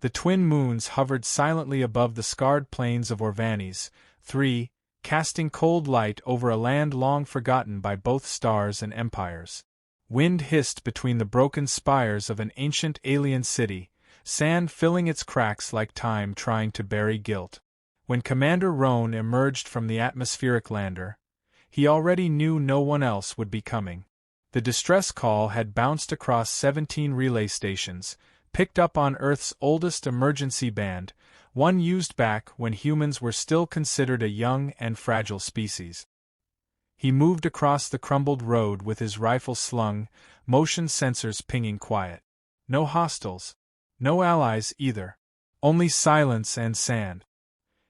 The twin moons hovered silently above the scarred plains of Orvanes, 3, casting cold light over a land long forgotten by both stars and empires. Wind hissed between the broken spires of an ancient alien city, sand filling its cracks like time trying to bury guilt. When Commander Roan emerged from the atmospheric lander, he already knew no one else would be coming. The distress call had bounced across 17 relay stations, picked up on Earth's oldest emergency band, one used back when humans were still considered a young and fragile species. He moved across the crumbled road with his rifle slung, motion sensors pinging quiet. No hostiles. No allies either. Only silence and sand.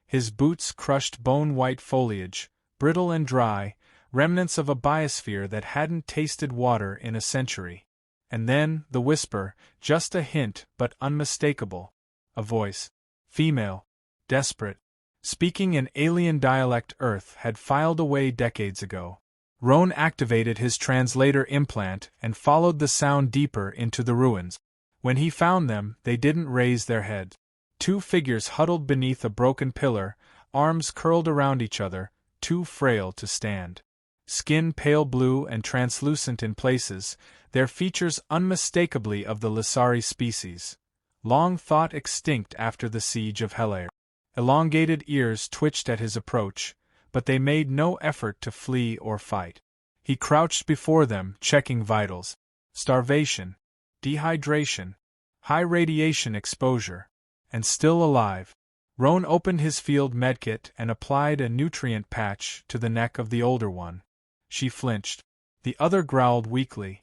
His boots crushed bone-white foliage, brittle and dry, remnants of a biosphere that hadn't tasted water in a century. And then, the whisper, just a hint but unmistakable. A voice. Female. Desperate. Speaking in alien dialect Earth had filed away decades ago. Roan activated his translator implant and followed the sound deeper into the ruins. When he found them, they didn't raise their heads. Two figures huddled beneath a broken pillar, arms curled around each other, too frail to stand. Skin pale blue and translucent in places, their features unmistakably of the Lissari species, long thought extinct after the siege of Helpless. Elongated ears twitched at his approach, but they made no effort to flee or fight. He crouched before them, checking vitals. Starvation, dehydration, high radiation exposure, and still alive. Roan opened his field medkit and applied a nutrient patch to the neck of the older one. She flinched. The other growled weakly.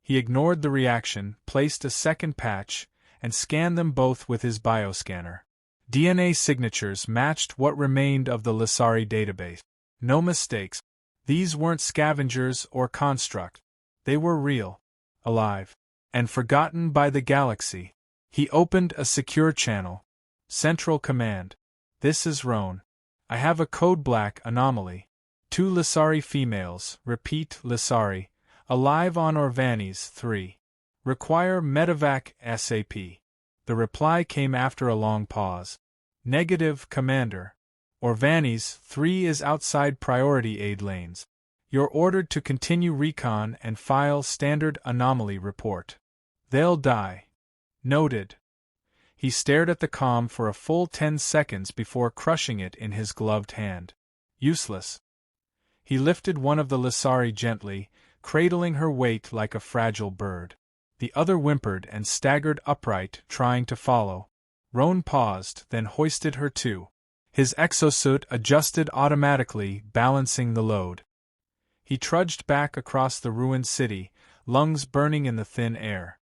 He ignored the reaction, placed a second patch, and scanned them both with his bioscanner. DNA signatures matched what remained of the Lissari database. No mistakes. These weren't scavengers or construct. They were real, alive, and forgotten by the galaxy. He opened a secure channel. Central Command. This is Roan. I have a code black anomaly. 2 Lissari females, repeat Lissari, alive on Orvanes 3. Require medevac SAP. The reply came after a long pause. Negative, Commander. Orvanes 3 is outside priority aid lanes. You're ordered to continue recon and file standard anomaly report. They'll die. Noted. He stared at the comm for a full 10 seconds before crushing it in his gloved hand. Useless. He lifted one of the Lissari gently, cradling her weight like a fragile bird. The other whimpered and staggered upright, trying to follow. Roan paused, then hoisted her too. His exosuit adjusted automatically, balancing the load. He trudged back across the ruined city, lungs burning in the thin air.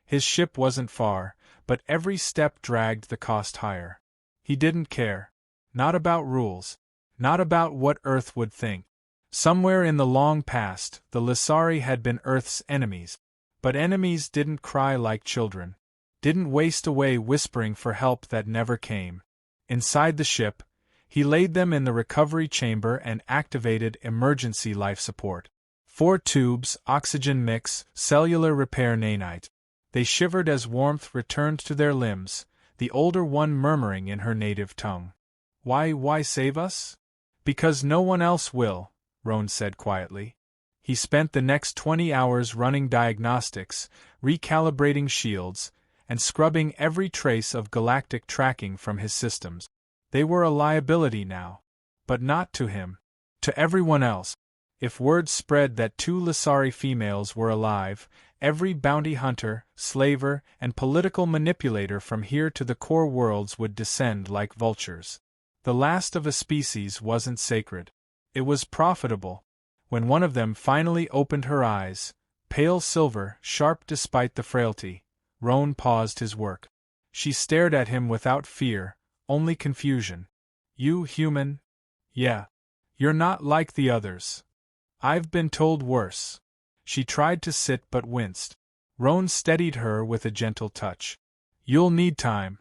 His ship wasn't far, but every step dragged the cost higher. He didn't care. Not about rules. Not about what Earth would think. Somewhere in the long past, the Lissari had been Earth's enemies. But enemies didn't cry like children. Didn't waste away whispering for help that never came. Inside the ship, he laid them in the recovery chamber and activated emergency life support. 4 tubes, oxygen mix, cellular repair nanite. They shivered as warmth returned to their limbs, the older one murmuring in her native tongue. Why save us? Because no one else will, Roan said quietly. He spent the next 20 hours running diagnostics, recalibrating shields, and scrubbing every trace of galactic tracking from his systems. They were a liability now. But not to him. To everyone else. If word spread that 2 Lissari females were alive, every bounty hunter, slaver, and political manipulator from here to the core worlds would descend like vultures. The last of a species wasn't sacred. It was profitable. When one of them finally opened her eyes, pale silver, sharp despite the frailty, Roan paused his work. She stared at him without fear, only confusion. You human? Yeah. You're not like the others. I've been told worse. She tried to sit but winced. Roan steadied her with a gentle touch. You'll need time.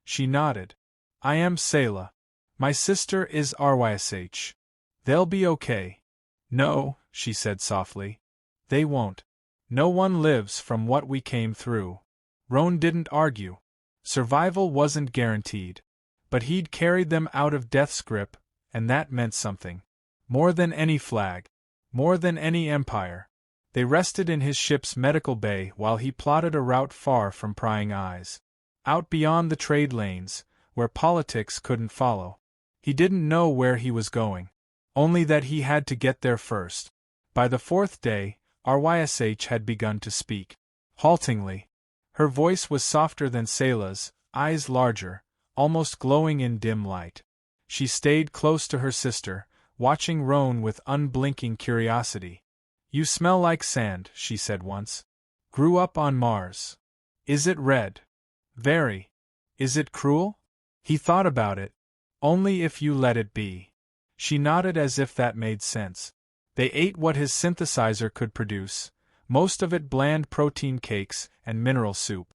She nodded. I am Selah. My sister is Rysh. They'll be okay. No, she said softly. They won't. No one lives from what we came through. Roan didn't argue. Survival wasn't guaranteed. But he'd carried them out of death's grip, and that meant something. More than any flag. More than any empire. They rested in his ship's medical bay while he plotted a route far from prying eyes. Out beyond the trade lanes, where politics couldn't follow. He didn't know where he was going. Only that he had to get there first. By the fourth day, RYSH had begun to speak. Haltingly. Her voice was softer than Selah's, eyes larger, almost glowing in dim light. She stayed close to her sister, watching Roan with unblinking curiosity. "You smell like sand," she said once. "Grew up on Mars. Is it red?" "Very. Is it cruel?" He thought about it. "Only if you let it be." She nodded as if that made sense. They ate what his synthesizer could produce, most of it bland protein cakes and mineral soup.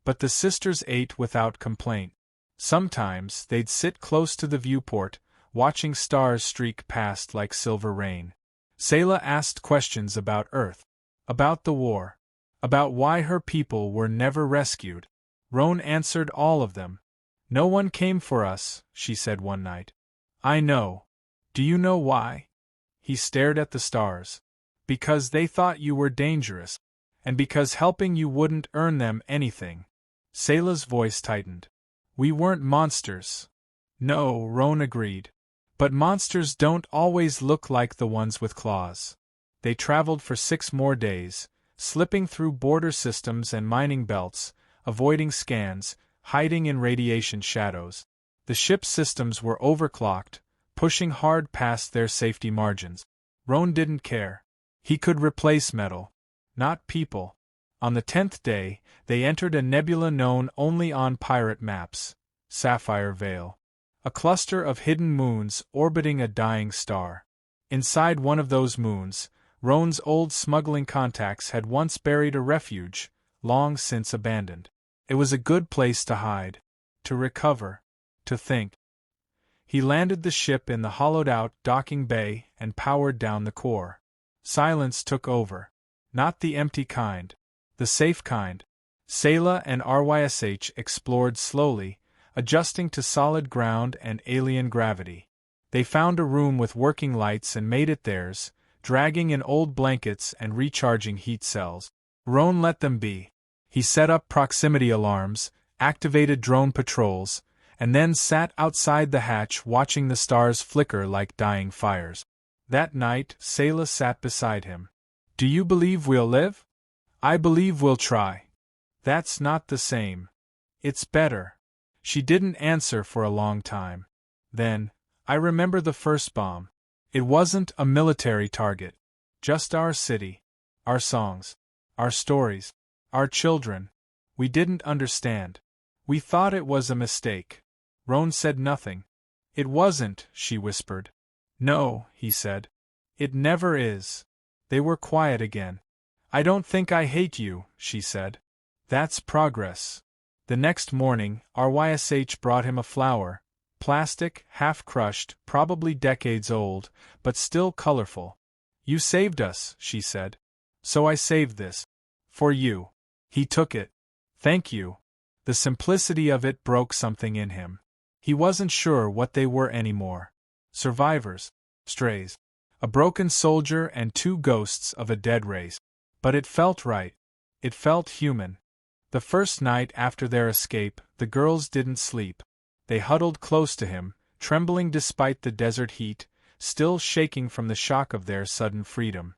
But the sisters ate without complaint. Sometimes they'd sit close to the viewport, watching stars streak past like silver rain. Selah asked questions about Earth, about the war, about why her people were never rescued. Roan answered all of them. "No one came for us," she said one night. "I know. Do you know why?" He stared at the stars. "Because they thought you were dangerous. And because helping you wouldn't earn them anything." Selah's voice tightened. "We weren't monsters." "No," Roan agreed. "But monsters don't always look like the ones with claws." They traveled for 6 more days, slipping through border systems and mining belts, avoiding scans, hiding in radiation shadows. The ship's systems were overclocked, pushing hard past their safety margins. Roan didn't care. He could replace metal, not people. On the 10th day, they entered a nebula known only on pirate maps, Sapphire Veil. A cluster of hidden moons orbiting a dying star. Inside one of those moons, Roan's old smuggling contacts had once buried a refuge, long since abandoned. It was a good place to hide, to recover, to think. He landed the ship in the hollowed-out docking bay and powered down the core. Silence took over. Not the empty kind. The safe kind. Selah and RYSH explored slowly, adjusting to solid ground and alien gravity. They found a room with working lights and made it theirs, dragging in old blankets and recharging heat cells. Roan let them be. He set up proximity alarms, activated drone patrols, and then sat outside the hatch watching the stars flicker like dying fires. That night, Selah sat beside him. "Do you believe we'll live?" "I believe we'll try." "That's not the same." "It's better." She didn't answer for a long time. Then, "I remember the first bomb. It wasn't a military target. Just our city. Our songs. Our stories. Our children. We didn't understand. We thought it was a mistake." Roan said nothing. "It wasn't," she whispered. "No," he said. "It never is." They were quiet again. "I don't think I hate you," she said. "That's progress." The next morning, RYSH brought him a flower. Plastic, half-crushed, probably decades old, but still colorful. "You saved us," she said. "So I saved this. For you." He took it. "Thank you." The simplicity of it broke something in him. He wasn't sure what they were anymore. Survivors. Strays. A broken soldier and 2 ghosts of a dead race. But it felt right. It felt human. The first night after their escape, the girls didn't sleep. They huddled close to him, trembling despite the desert heat, still shaking from the shock of their sudden freedom.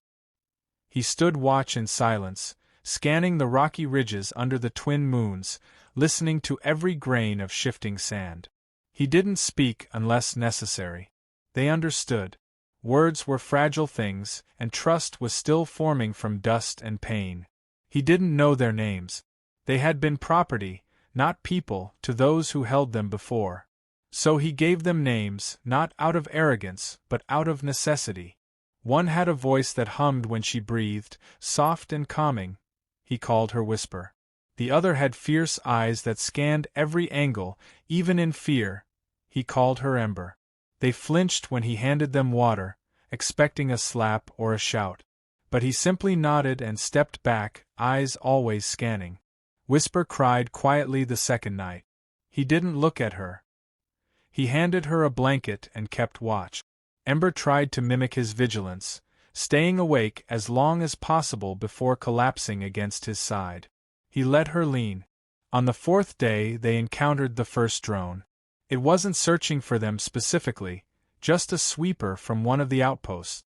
He stood watch in silence, scanning the rocky ridges under the twin moons, listening to every grain of shifting sand. He didn't speak unless necessary. They understood. Words were fragile things, and trust was still forming from dust and pain. He didn't know their names. They had been property, not people, to those who held them before. So he gave them names, not out of arrogance, but out of necessity. One had a voice that hummed when she breathed, soft and calming. He called her Whisper. The other had fierce eyes that scanned every angle, even in fear. He called her Ember. They flinched when he handed them water, expecting a slap or a shout. But he simply nodded and stepped back, eyes always scanning. Whisper cried quietly the second night. He didn't look at her. He handed her a blanket and kept watch. Ember tried to mimic his vigilance, staying awake as long as possible before collapsing against his side. He let her lean. On the fourth day they encountered the first drone. It wasn't searching for them specifically, just a sweeper from one of the outposts.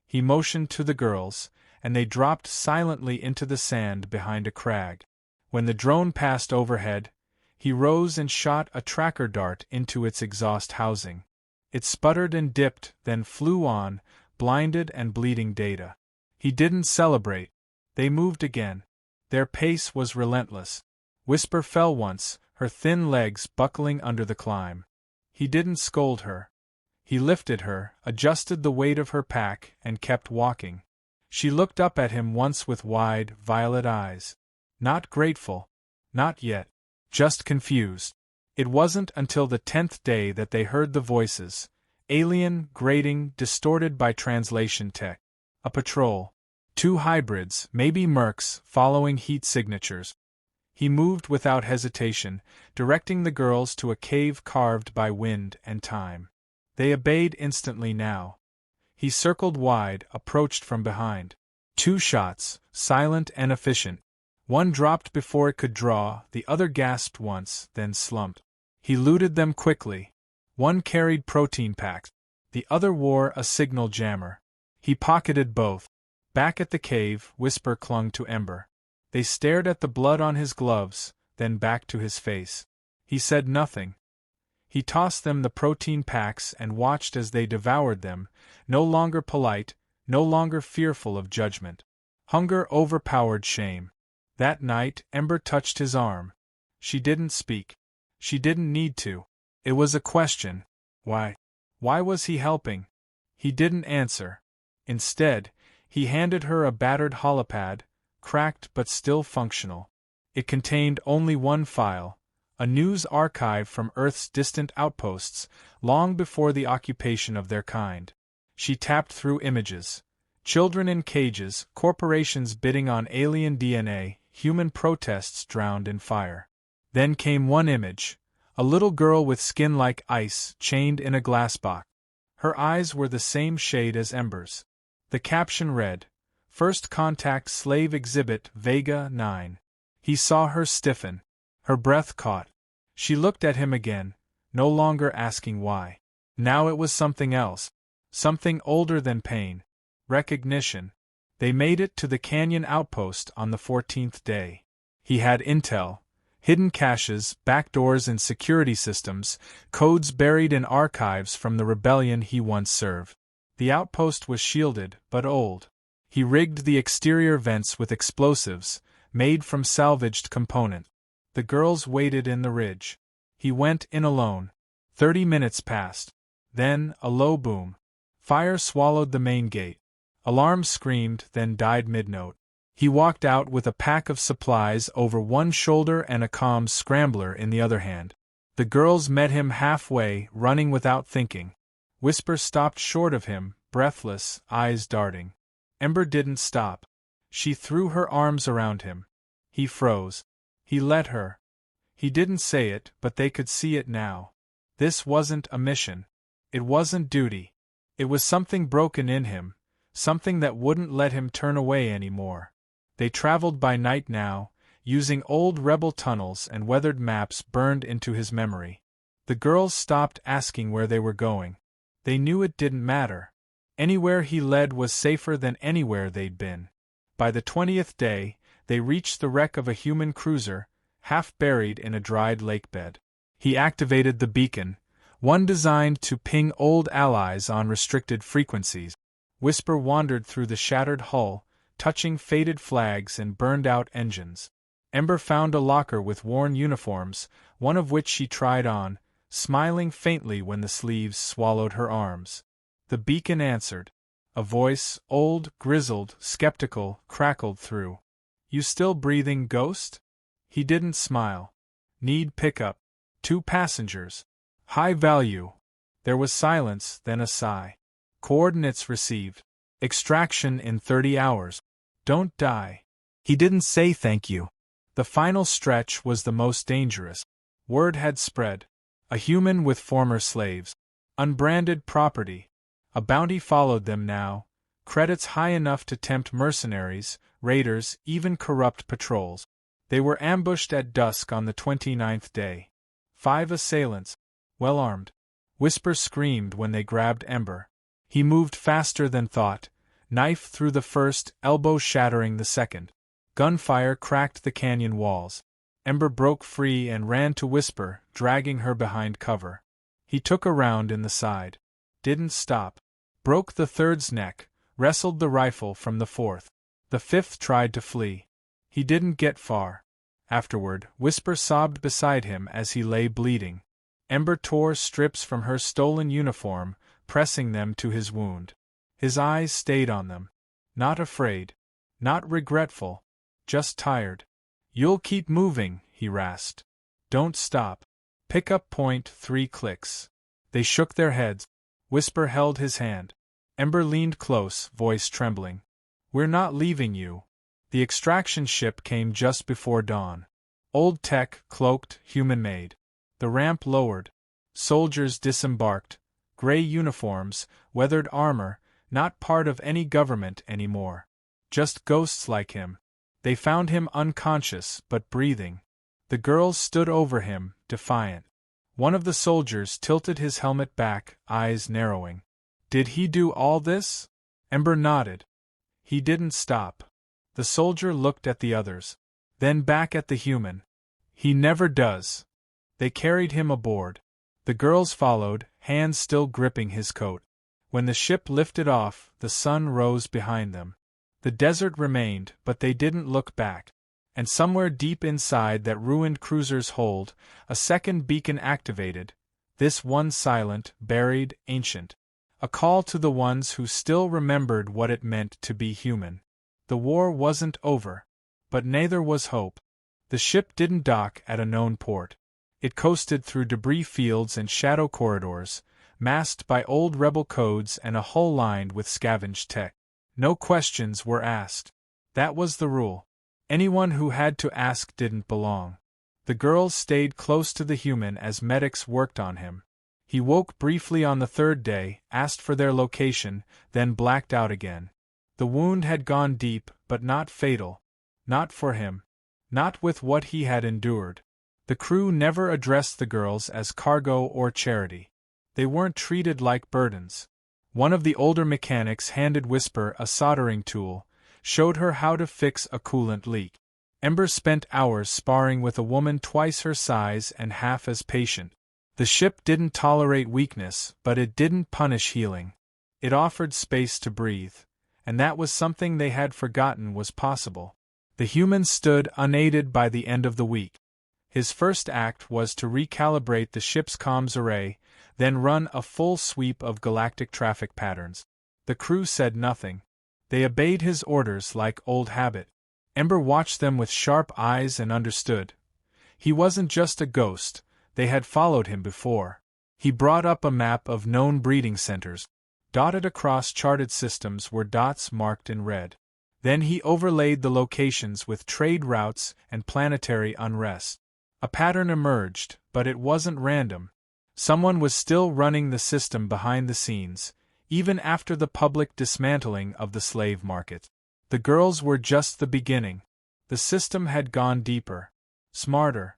He motioned to the girls, and they dropped silently into the sand behind a crag. When the drone passed overhead, he rose and shot a tracker dart into its exhaust housing. It sputtered and dipped, then flew on, blinded and bleeding data. He didn't celebrate. They moved again. Their pace was relentless. Whisper fell once, her thin legs buckling under the climb. He didn't scold her. He lifted her, adjusted the weight of her pack, and kept walking. She looked up at him once with wide, violet eyes. Not grateful. Not yet. Just confused. It wasn't until the 10th day that they heard the voices. Alien, grating, distorted by translation tech. A patrol. 2 hybrids, maybe mercs, following heat signatures. He moved without hesitation, directing the girls to a cave carved by wind and time. They obeyed instantly now. He circled wide, approached from behind. 2 shots, silent and efficient. One dropped before it could draw, the other gasped once, then slumped. He looted them quickly. One carried protein packs. The other wore a signal jammer. He pocketed both. Back at the cave, Whisper clung to Ember. They stared at the blood on his gloves, then back to his face. He said nothing. He tossed them the protein packs and watched as they devoured them, no longer polite, no longer fearful of judgment. Hunger overpowered shame. That night, Ember touched his arm. She didn't speak. She didn't need to. It was a question. Why? Why was he helping? He didn't answer. Instead, he handed her a battered holopad, cracked but still functional. It contained only one file, a news archive from Earth's distant outposts, long before the occupation of their kind. She tapped through images. Children in cages, corporations bidding on alien DNA, human protests drowned in fire. Then came one image, a little girl with skin like ice, chained in a glass box. Her eyes were the same shade as Ember's. The caption read, First Contact Slave Exhibit Vega 9. He saw her stiffen. Her breath caught. She looked at him again, no longer asking why. Now it was something else. Something older than pain. Recognition. They made it to the canyon outpost on the 14th day. He had intel. Hidden caches, backdoors in security systems, codes buried in archives from the rebellion he once served. The outpost was shielded, but old. He rigged the exterior vents with explosives, made from salvaged components. The girls waited in the ridge. He went in alone. 30 minutes passed. Then, a low boom. Fire swallowed the main gate. Alarm screamed, then died mid-note. He walked out with a pack of supplies over one shoulder and a comms scrambler in the other hand. The girls met him halfway, running without thinking. Whisper stopped short of him, breathless, eyes darting. Ember didn't stop. She threw her arms around him. He froze. He let her. He didn't say it, but they could see it now. This wasn't a mission. It wasn't duty. It was something broken in him, something that wouldn't let him turn away anymore. They traveled by night now, using old rebel tunnels and weathered maps burned into his memory. The girls stopped asking where they were going. They knew it didn't matter. Anywhere he led was safer than anywhere they'd been. By the 20th day, they reached the wreck of a human cruiser, half buried in a dried lakebed. He activated the beacon, one designed to ping old allies on restricted frequencies. Whisper wandered through the shattered hull, touching faded flags and burned-out engines. Ember found a locker with worn uniforms, one of which she tried on, smiling faintly when the sleeves swallowed her arms. The beacon answered. A voice, old, grizzled, skeptical, crackled through. "You still breathing, ghost?" He didn't smile. "Need pickup. 2 passengers. High value." There was silence, then a sigh. "Coordinates received. Extraction in 30 hours. Don't die." He didn't say thank you. The final stretch was the most dangerous. Word had spread. A human with former slaves. Unbranded property. A bounty followed them now, credits high enough to tempt mercenaries, raiders, even corrupt patrols. They were ambushed at dusk on the 29th day. 5 assailants, well armed. Whisper screamed when they grabbed Ember. He moved faster than thought, knife through the first, elbow shattering the second. Gunfire cracked the canyon walls. Ember broke free and ran to Whisper, dragging her behind cover. He took a round in the side. Didn't stop. Broke the third's neck, wrestled the rifle from the fourth. The fifth tried to flee. He didn't get far. Afterward, Whisper sobbed beside him as he lay bleeding. Ember tore strips from her stolen uniform, pressing them to his wound. His eyes stayed on them. Not afraid. Not regretful. Just tired. "You'll keep moving," he rasped. "Don't stop. Pick up point 3 clicks." They shook their heads. Whisper held his hand. Ember leaned close, voice trembling. "We're not leaving you." The extraction ship came just before dawn. Old tech, cloaked, human-made. The ramp lowered. Soldiers disembarked. Gray uniforms, weathered armor, not part of any government anymore. Just ghosts like him. They found him unconscious but breathing. The girls stood over him, defiant. One of the soldiers tilted his helmet back, eyes narrowing. "Did he do all this?" Ember nodded. "He didn't stop." The soldier looked at the others. Then back at the human. "He never does." They carried him aboard. The girls followed, hands still gripping his coat. When the ship lifted off, the sun rose behind them. The desert remained, but they didn't look back. And somewhere deep inside that ruined cruiser's hold, a second beacon activated, this one silent, buried, ancient. A call to the ones who still remembered what it meant to be human. The war wasn't over. But neither was hope. The ship didn't dock at a known port. It coasted through debris fields and shadow corridors, masked by old rebel codes and a hull lined with scavenged tech. No questions were asked. That was the rule. Anyone who had to ask didn't belong. The girls stayed close to the human as medics worked on him. He woke briefly on the third day, asked for their location, then blacked out again. The wound had gone deep, but not fatal. Not for him. Not with what he had endured. The crew never addressed the girls as cargo or charity. They weren't treated like burdens. One of the older mechanics handed Whisper a soldering tool, showed her how to fix a coolant leak. Ember spent hours sparring with a woman twice her size and half as patient. The ship didn't tolerate weakness, but it didn't punish healing. It offered space to breathe, and that was something they had forgotten was possible. The human stood unaided by the end of the week. His first act was to recalibrate the ship's comms array, then run a full sweep of galactic traffic patterns. The crew said nothing. They obeyed his orders like old habit. Ember watched them with sharp eyes and understood. He wasn't just a ghost, they had followed him before. He brought up a map of known breeding centers. Dotted across charted systems were dots marked in red. Then he overlaid the locations with trade routes and planetary unrest. A pattern emerged, but it wasn't random. Someone was still running the system behind the scenes, even after the public dismantling of the slave market. The girls were just the beginning. The system had gone deeper. Smarter.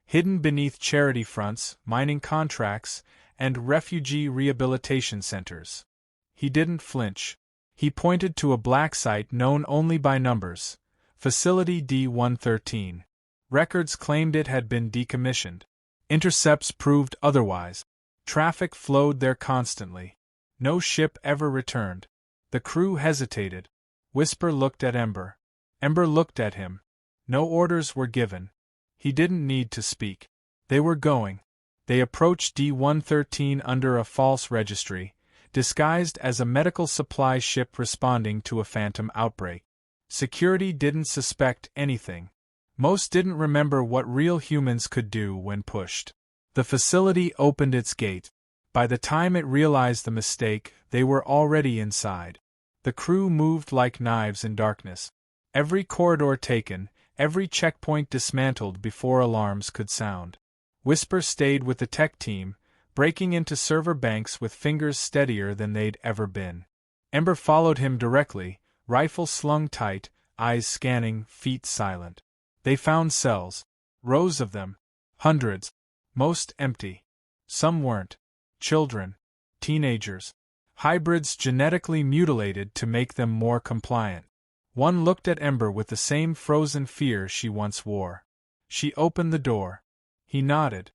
Hidden beneath charity fronts, mining contracts, and refugee rehabilitation centers. He didn't flinch. He pointed to a black site known only by numbers, Facility D-113. Records claimed it had been decommissioned. Intercepts proved otherwise. Traffic flowed there constantly. No ship ever returned. The crew hesitated. Whisper looked at Ember. Ember looked at him. No orders were given. He didn't need to speak. They were going. They approached D-113 under a false registry, disguised as a medical supply ship responding to a phantom outbreak. Security didn't suspect anything. Most didn't remember what real humans could do when pushed. The facility opened its gate. By the time it realized the mistake, they were already inside. The crew moved like knives in darkness. Every corridor taken, every checkpoint dismantled before alarms could sound. Whisper stayed with the tech team, breaking into server banks with fingers steadier than they'd ever been. Ember followed him directly, rifle slung tight, eyes scanning, feet silent. They found cells. Rows of them. Hundreds. Most empty. Some weren't. Children. Teenagers. Hybrids genetically mutilated to make them more compliant. One looked at Ember with the same frozen fear she once wore. She opened the door. He nodded.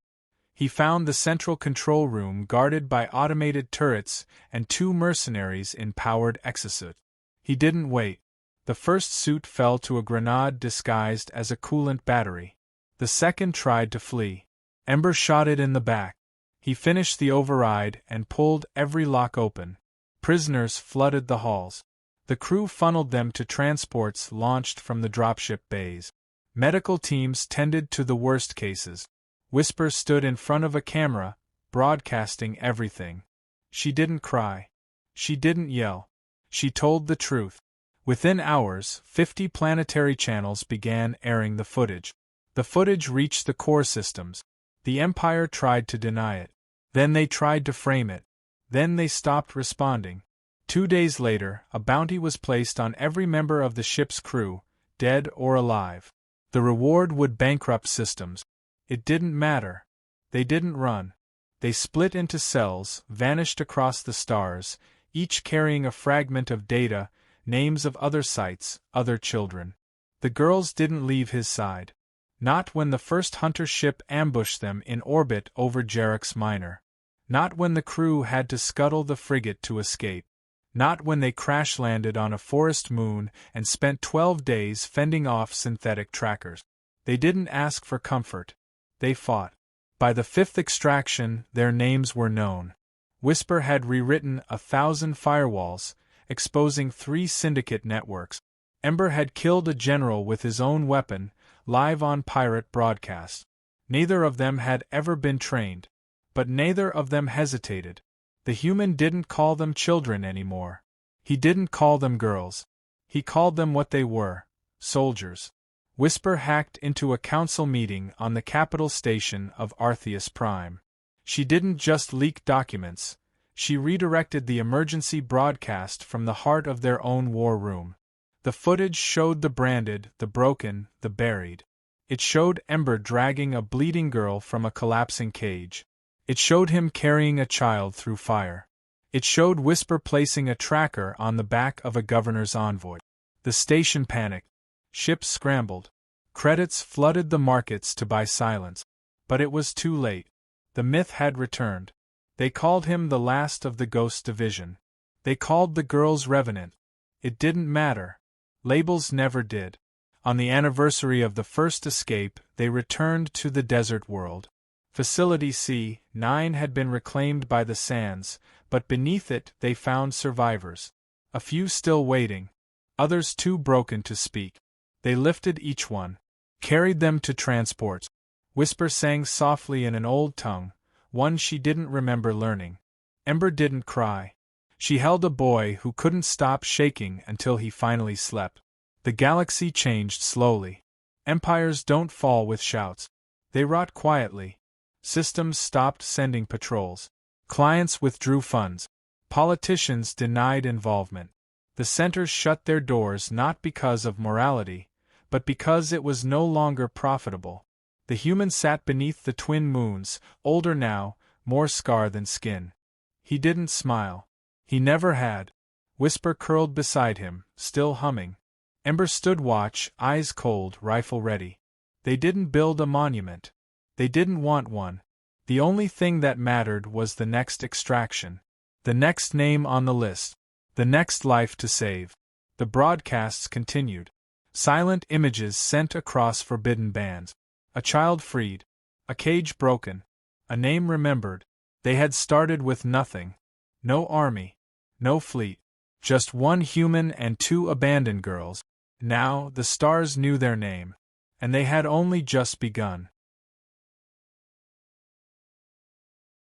He found the central control room guarded by automated turrets and 2 mercenaries in powered exosuit. He didn't wait. The first suit fell to a grenade disguised as a coolant battery. The second tried to flee. Ember shot it in the back. He finished the override and pulled every lock open. Prisoners flooded the halls. The crew funneled them to transports launched from the dropship bays. Medical teams tended to the worst cases. Whisper stood in front of a camera, broadcasting everything. She didn't cry. She didn't yell. She told the truth. Within hours, 50 planetary channels began airing the footage. The footage reached the core systems. The Empire tried to deny it. Then they tried to frame it. Then they stopped responding. 2 days later, a bounty was placed on every member of the ship's crew, dead or alive. The reward would bankrupt systems. It didn't matter. They didn't run. They split into cells, vanished across the stars, each carrying a fragment of data, names of other sites, other children. The girls didn't leave his side. Not when the first hunter ship ambushed them in orbit over Jarrex Minor. Not when the crew had to scuttle the frigate to escape. Not when they crash-landed on a forest moon and spent 12 days fending off synthetic trackers. They didn't ask for comfort. They fought. By the 5th extraction, their names were known. Whisper had rewritten 1,000 firewalls, exposing 3 syndicate networks. Ember had killed a general with his own weapon, live on pirate broadcast. Neither of them had ever been trained. But neither of them hesitated. The human didn't call them children anymore. He didn't call them girls. He called them what they were, soldiers. Whisper hacked into a council meeting on the capital station of Artheus Prime. She didn't just leak documents. She redirected the emergency broadcast from the heart of their own war room. The footage showed the branded, the broken, the buried. It showed Ember dragging a bleeding girl from a collapsing cage. It showed him carrying a child through fire. It showed Whisper placing a tracker on the back of a governor's envoy. The station panicked. Ships scrambled. Credits flooded the markets to buy silence. But it was too late. The myth had returned. They called him the last of the Ghost Division. They called the girls Revenant. It didn't matter. Labels never did. On the anniversary of the first escape, they returned to the desert world. Facility C-9 had been reclaimed by the sands, but beneath it they found survivors. A few still waiting. Others too broken to speak. They lifted each one. Carried them to transports. Whisper sang softly in an old tongue, one she didn't remember learning. Ember didn't cry. She held a boy who couldn't stop shaking until he finally slept. The galaxy changed slowly. Empires don't fall with shouts. They rot quietly. Systems stopped sending patrols. Clients withdrew funds. Politicians denied involvement. The centers shut their doors not because of morality, but because it was no longer profitable. The human sat beneath the twin moons, older now, more scar than skin. He didn't smile. He never had. Whisper curled beside him, still humming. Ember stood watch, eyes cold, rifle ready. They didn't build a monument. They didn't want one. The only thing that mattered was the next extraction. The next name on the list. The next life to save. The broadcasts continued. Silent images sent across forbidden bands. A child freed. A cage broken. A name remembered. They had started with nothing. No army. No fleet. Just one human and 2 abandoned girls. Now the stars knew their name. And they had only just begun.